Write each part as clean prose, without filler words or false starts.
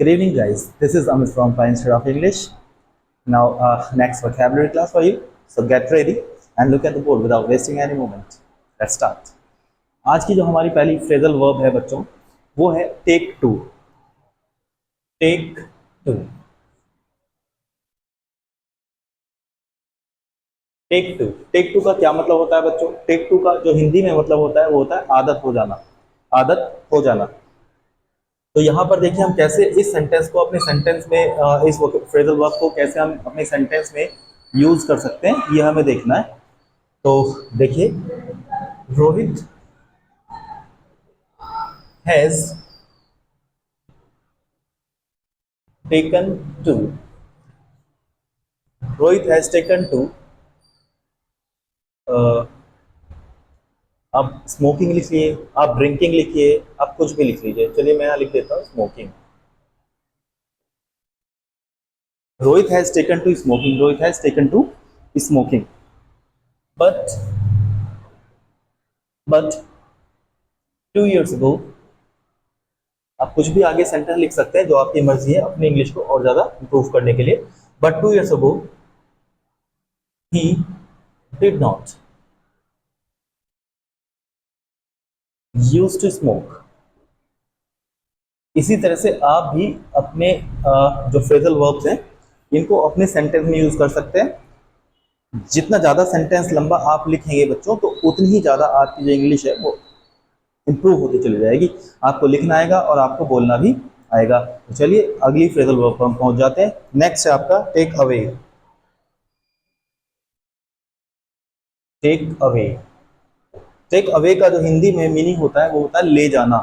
Good evening, guys. This is Amit from Pine Institute of English. Now, next vocabulary class for you. So get ready and look at the board without wasting any moment. Let's start. आज की जो हमारी पहली phrasal verb है बच्चों, वो है take to. Take to. Take to. Take to का क्या मतलब होता है बच्चों? टेक टू का जो हिंदी में मतलब होता है वो होता है आदत हो जाना। आदत हो जाना। तो यहाँ पर देखिए हम कैसे इस सेंटेंस को अपने सेंटेंस में इस फ्रेजल वर्ब को कैसे हम अपने सेंटेंस में यूज कर सकते हैं, ये हमें देखना है। तो देखिए, Rohit has taken to. Rohit has taken to. आप स्मोकिंग लिखिए, आप ड्रिंकिंग लिखिए, आप कुछ भी लिख लीजिए। चलिए मैं यहाँ लिख देता हूँ smoking. Rohit has taken to smoking. Rohit has taken to smoking. But but 2 years ago, आप कुछ भी आगे सेंटेंस लिख सकते हैं जो आपकी मर्जी है अपनी इंग्लिश को और ज्यादा इंप्रूव करने के लिए। But 2 years ago he did not use to smoke. इसी तरह से आप भी अपने जो फ्रेजल वर्ब्स हैं इनको अपने सेंटेंस में यूज कर सकते हैं। जितना ज्यादा सेंटेंस लंबा आप लिखेंगे बच्चों, तो उतनी ही ज्यादा आपकी जो इंग्लिश है वो इंप्रूव होती चली जाएगी। आपको लिखना आएगा और आपको बोलना भी आएगा। तो चलिए अगली फ्रेजल वर्ब पर हम पहुंच जाते हैं। नेक्स्ट है आपका take away. Take away. Take away का जो हिंदी में मीनिंग होता है वो होता है ले जाना।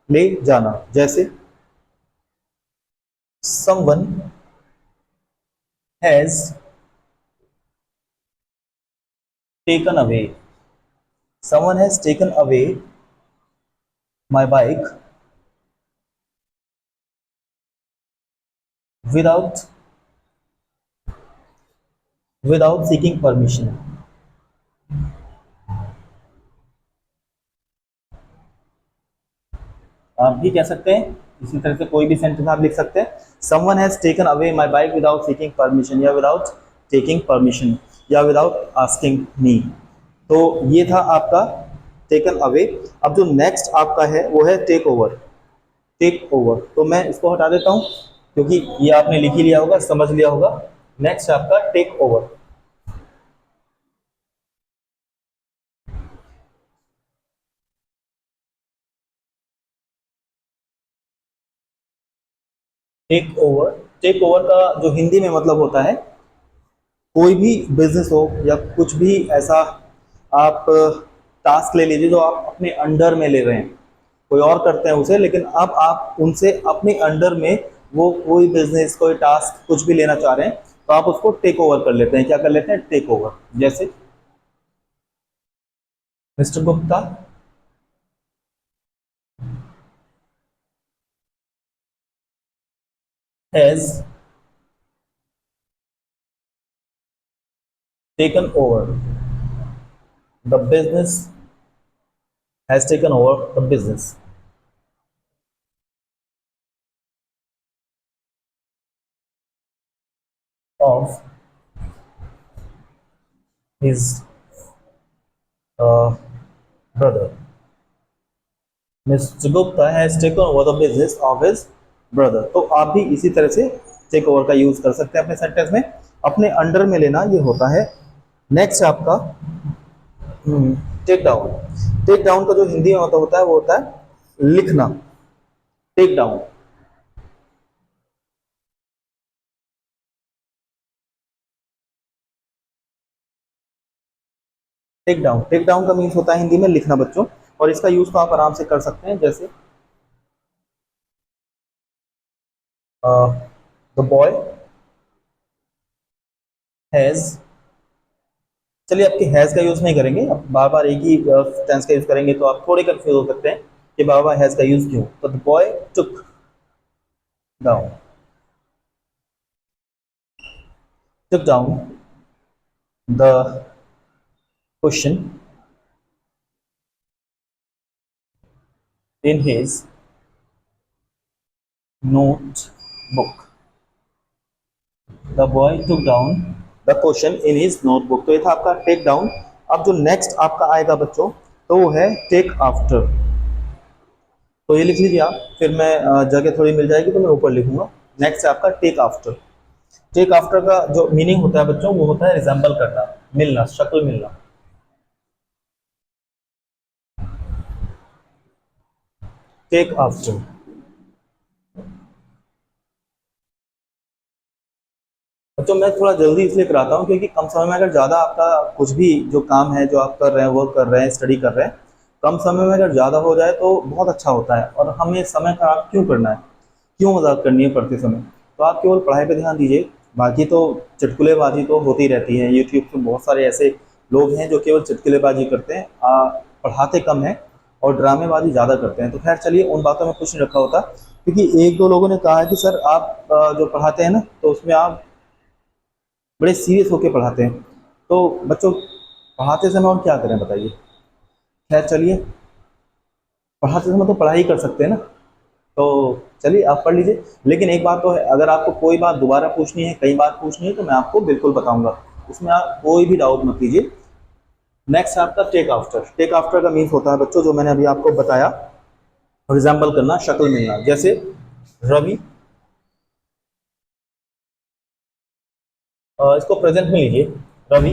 ले जाना। जैसे someone has taken away. Someone has taken away my bike without without seeking permission. आप भी कह सकते हैं, इसी तरह से कोई भी सेंटेंस आप लिख सकते हैं। Someone has taken away my bike without seeking permission, या विदाउट टेकिंग परमिशन, या विदाउट आस्किंग मी। तो ये था आपका टेकन अवे। अब जो नेक्स्ट आपका है वो है टेक ओवर। टेक ओवर तो मैं इसको हटा देता हूं क्योंकि ये आपने लिख ही लिया होगा, समझ लिया होगा। नेक्स्ट आपका take over. Take over. Take over का जो हिंदी में मतलब होता है, कोई भी बिजनेस हो या कुछ भी ऐसा आप टास्क ले लीजिए जो आप अपने अंडर में ले रहे हैं। कोई और करते हैं उसे, लेकिन अब आप उनसे अपने अंडर में वो कोई बिजनेस कोई टास्क कुछ भी लेना चाह रहे हैं, तो आप उसको टेक ओवर कर लेते हैं। क्या कर लेते हैं? Take over. जैसे Mister Gupta has taken over the business, has taken over the business of his brother. Mister Gupta has taken over the business of his brother. तो आप भी इसी तरह से टेक ओवर का यूज कर सकते हैं अपने सेंटेंस में। अपने अंडर में लेना ये होता है। नेक्स्ट आपका टेक डाउन। टेक डाउन का जो हिंदी में होता है वो होता है लिखना। Take down. टेक डाउन का मीन्स होता है हिंदी में लिखना बच्चों। और इसका यूज तो आप आराम से कर सकते हैं। जैसे द बॉय हैज। चलिए आपके हैज का यूज नहीं करेंगे, अब बार बार एक ही टेंस का यूज करेंगे तो आप थोड़े कंफ्यूज हो सकते हैं कि बार बार हैज का यूज क्यों। तो the boy took down. Took down the question in his notebook. The boy took down the question in his notebook. तो ये था आपका टेक डाउन। अब जो नेक्स्ट आपका आएगा बच्चों, तो वो है टेक आफ्टर। तो ये लिख लीजिए आप, फिर मैं जगह थोड़ी मिल जाएगी तो मैं ऊपर लिखूंगा। नेक्स्ट है आपका टेक आफ्टर। टेक आफ्टर का जो मीनिंग होता है बच्चों, वो होता है रिजेंबल करना, मिलना, शक्ल मिलना। Take after. बच्चों मैं थोड़ा जल्दी इसलिए कराता हूँ क्योंकि कम समय में अगर ज़्यादा आपका कुछ भी जो काम है, जो आप कर रहे हैं, वर्क कर रहे हैं, स्टडी कर रहे हैं, कम समय में अगर ज़्यादा हो जाए तो बहुत अच्छा होता है। और हमें समय खराब क्यों करना है, क्यों मजाक करनी है पढ़ते समय। तो आप केवल पढ़ाई पे ध्यान दीजिए, बाकी तो चुटकुलेबाजी तो होती रहती है। यूट्यूब पे बहुत सारे ऐसे लोग हैं जो केवल चुटकुलेबाजी करते हैं, पढ़ाते कम हैं और ड्रामेबाजी ज़्यादा करते हैं। तो खैर चलिए, उन बातों में कुछ नहीं रखा होता, क्योंकि एक दो लोगों ने कहा है कि सर आप जो पढ़ाते हैं ना, तो उसमें आप बड़े सीरियस होकर पढ़ाते हैं। तो बच्चों पढ़ाते समय और क्या करें बताइए। खैर चलिए, पढ़ाते समय तो पढ़ाई कर सकते हैं ना। तो चलिए आप पढ़ लीजिए। लेकिन एक बात तो है, अगर आपको कोई बात दोबारा पूछनी है, कई बार पूछनी है, तो मैं आपको बिल्कुल बताऊंगा, उसमें आप कोई भी डाउट मत कीजिए। नेक्स्ट आपका टेक आफ्टर। टेक आफ्टर का मीन्स होता है बच्चों, जो मैंने अभी आपको बताया, रिजेंबल करना, शक्ल मिलना। जैसे रवि, इसको प्रेजेंट में लीजिए। Ravi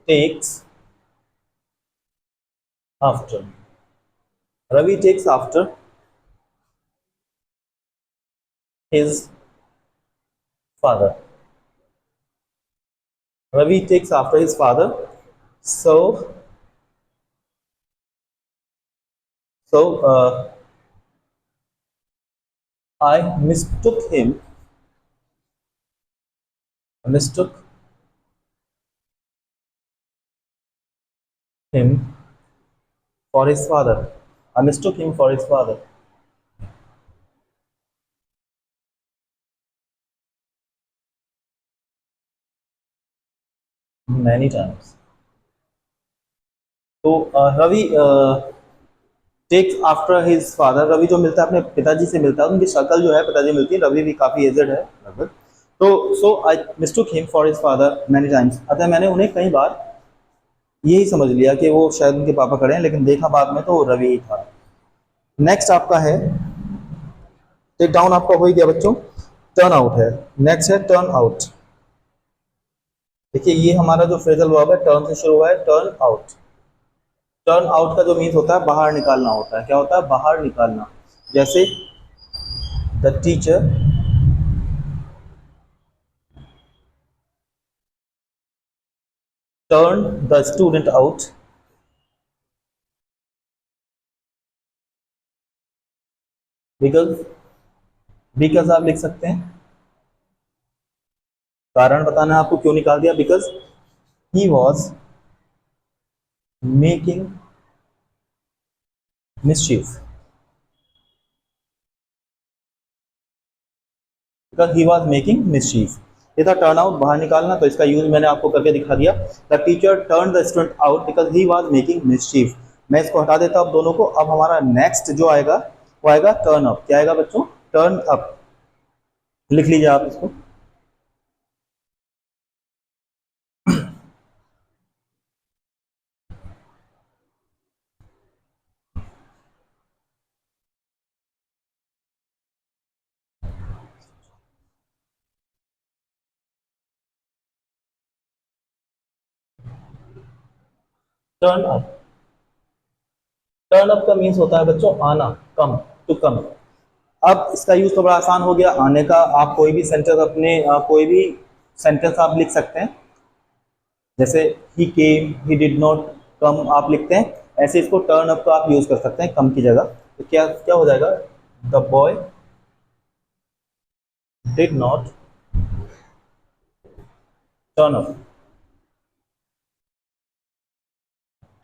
takes after. Ravi takes after his father. Ravi takes after his father. So, so I mistook him for his father. I mistook him for his father many times. तो Ravi takes after his father. Ravi जो मिलता है अपने पिताजी से मिलता है, उनकी शक्ल जो है पिताजी मिलती है। रवि भी काफी एजड है लगभग। तो so I mistook him for his father many times. अतः मैंने उन्हें कई बार यही समझ लिया कि वो शायद उनके पापा खड़े हैं, लेकिन देखा बाद में तो वो रवि ही था। नेक्स्ट आपका है टेक डाउन, आपका हो ही गया बच्चों। टर्न आउट है। नेक्स्ट है टर्न आउट। देखिए ये हमारा जो फ्रेजल वर्ब है, टर्न से शुरू हुआ है, टर्न आउट। टर्न आउट का जो मीन्स होता है, बाहर निकालना होता है। क्या होता है? बाहर निकालना। जैसे the teacher turn the student out because. Because आप लिख सकते हैं, कारण बताना है आपको क्यों निकाल दिया। Because he was making mischief. Because he was making mischief. ये था टर्न आउट, बाहर निकालना। तो इसका यूज मैंने आपको करके दिखा दिया। The teacher turn the student out because he was making mischief. मैं इसको हटा देता हूं अब दोनों को। अब हमारा नेक्स्ट जो आएगा वो आएगा टर्न अप। क्या आएगा बच्चों? Turn up. लिख लीजिए आप इसको। Turn up. टर्न अप का मीन्स होता है बच्चों आना, कम, टू कम। अब इसका यूज तो बड़ा आसान हो गया, आने का। आप कोई भी सेंटेंस अपने कोई भी सेंटेंस आप लिख सकते हैं। जैसे ही केम, ही डिड नॉट कम आप लिखते हैं, ऐसे इसको टर्न अप का आप यूज कर सकते हैं कम की जगह। तो क्या क्या हो जाएगा? The boy did not turn up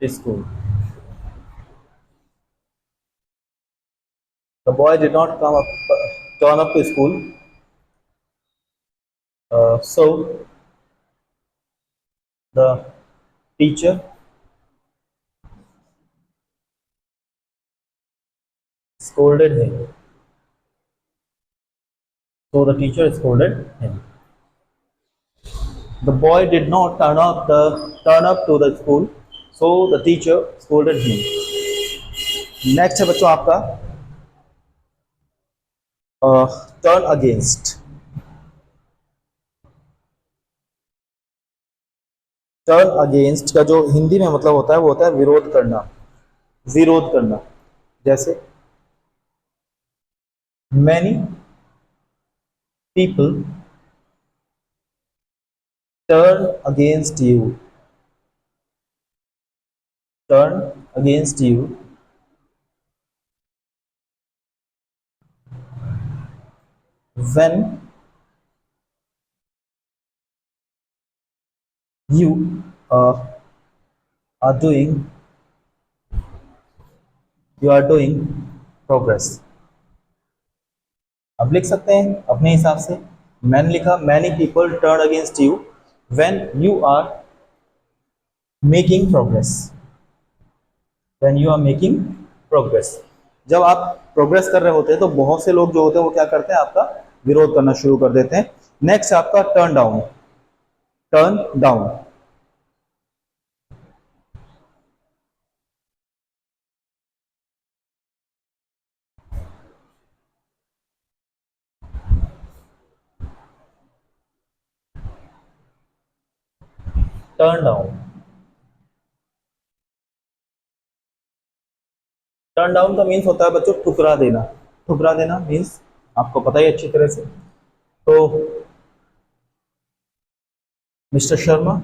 school. The boy did not come up turn up to school. So the teacher scolded him। So the teacher scolded him. The boy did not turn up to the school, so the teacher scolded him. Next है बच्चों आपका turn against. Turn against का जो हिंदी में मतलब होता है वो होता है विरोध करना, विरोध करना। जैसे many people turn against you, turn against you when you are doing progress। अब लिख सकते हैं अपने हिसाब से। मैंने लिखा many people turn against you when you are making progress, when you are making progress. जब आप प्रोग्रेस कर रहे होते हैं तो बहुत से लोग जो होते हैं वो क्या करते हैं, आपका विरोध करना शुरू कर देते हैं। नेक्स्ट आपका turn down. Turn down, turn down. Turn down का मीन्स होता है बच्चों ठुकरा देना। ठुकरा देना मीन्स आपको पता ही अच्छी तरह से। तो mister Sharma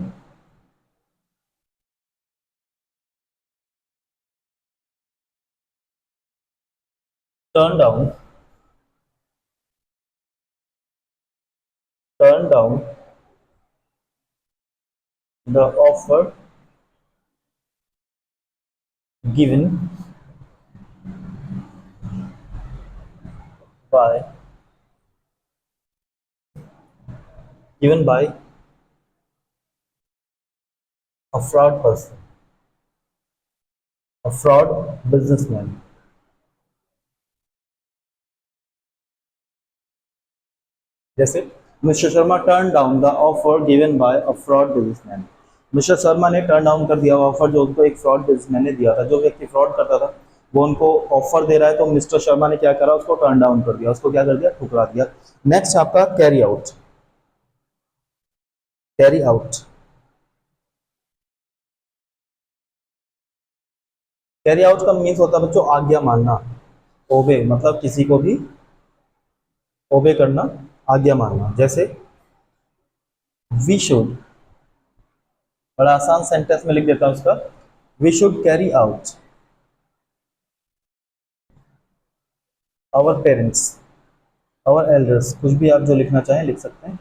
turn down, turn down the offer given by a fraud person, a fraud businessman। जैसे mister Sharma turn down the offer given by a fraud businessman. Mister Sharma ने टर्न डाउन कर दिया ऑफर जो उनको एक फ्रॉड बिजनेसमैन ने दिया था। जो व्यक्ति फ्रॉड करता था वो उनको ऑफर दे रहा है, तो मिस्टर शर्मा ने क्या करा, उसको टर्न डाउन कर दिया, उसको क्या कर दिया, ठुकरा दिया। नेक्स्ट आपका carry out. Carry out, carry out का मीन्स होता है बच्चों आज्ञा मानना। ओबे मतलब किसी को भी ओबे करना, आज्ञा मानना। जैसे वी शुड, बड़ा आसान सेंटेंस में लिख देता हूं उसका, we should carry out our parents, our elders, कुछ भी आप जो लिखना चाहें लिख सकते हैं।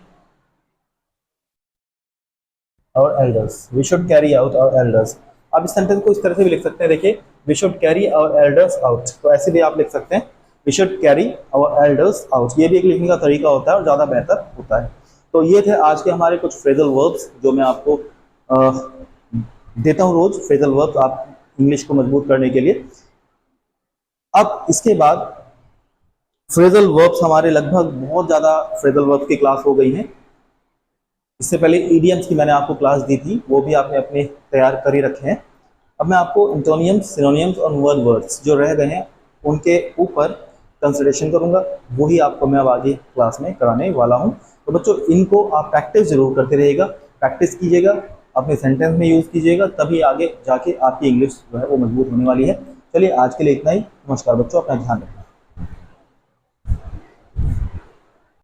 Our elders, we should carry out our elders. आप इस सेंटेंस को इस तरह से भी लिख सकते हैं, देखिए we should carry our elders out, तो ऐसे भी आप लिख सकते हैं we should carry our elders out. ये भी एक लिखने का तरीका होता है और ज़्यादा बेहतर होता है। तो ये थे आज के हमारे कुछ फ्रेजल वर्ब्स जो मैं आपको देता हूँ रोज, फ्रेजल वर्ब्स आप इंग्लिश को मजबूत करने के लिए। अब इसके बाद फ्रेजल वर्ब्स हमारे लगभग बहुत ज़्यादा फ्रेजल वर्ब्स की क्लास हो गई है। इससे पहले इडियम्स की मैंने आपको क्लास दी थी, वो भी आपने अपने तैयार कर ही रखे हैं। अब मैं आपको एंटोनियम्स, सिनोनियम्स और वर्ड वर्ड्स जो रह गए हैं उनके ऊपर कंसिडरेशन करूंगा, वही आपको मैं अब आगे क्लास में कराने वाला हूं। तो बच्चों इनको आप प्रैक्टिस जरूर करते रहिएगा, प्रैक्टिस कीजिएगा, अपने सेंटेंस में यूज़ कीजिएगा, तभी आगे जाके आपकी इंग्लिश जो है वो मजबूत होने वाली है। चलिए आज के लिए इतना ही। नमस्कार बच्चों, अपना ध्यान रखना।